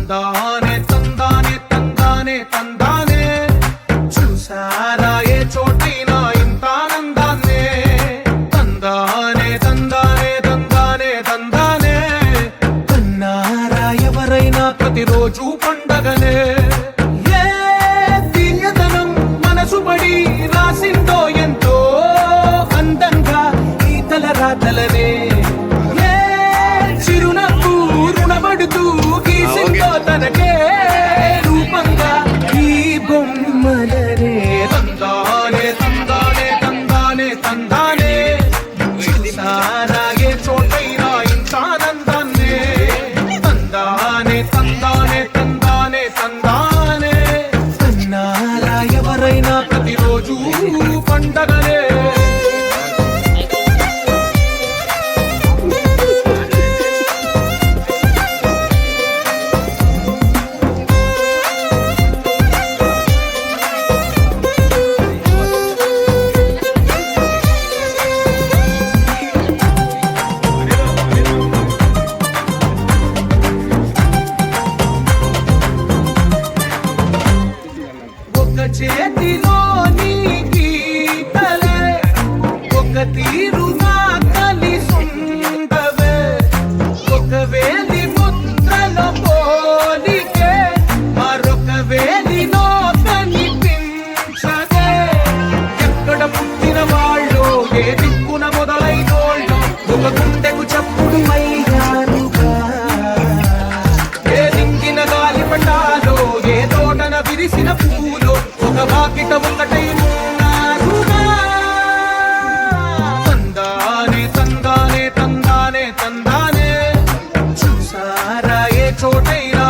తందానే తందానే తందానే తందానే చూసారా ఏ చోటైనా ఇంత ఆనందాన్నే తందానే తందానే తందానే తందానే కన్నారా ఎవరైనా ప్రతిరోజు పండగనే ఏ తీయదనం మనసు పడి రాసిందో ఎంతో అందంగా ఈ తలరాతలనే ఏ చిరునవ్వు రుణపడుతూ గీసిందో తనకే రూపంగా ఈ బొమ్మలనే తందానే తందానే తందానే తందానే చూసారా ఏ చోటైనా ఇంత ఆనందాన్నే తందానే తందానే తందానే తందానే కన్నారా ఎవరైనా ప్రతిరోజు పండగనే ఒక చేతిలో నీ గీతలే ఒక తీరుగా కలిసుండవే ఒక వేలి ముద్రల పోలికే మరొక వేలిలో కనిపించదే ఎక్కడ పుట్టిన వాళ్ళు ఏ దిక్కున మొదలైనోళ్ళు ఒక గుండెకు చప్పుడు అయ్యారుగా ఏ దింగిన గాలి పటాలో ఏ తోటన విరిసిన పూలు ఒక వాకిట ఒకటై ఉన్నారుగా తందానే తందానే తందానే తందానే చూసారా ఏ చోటైనా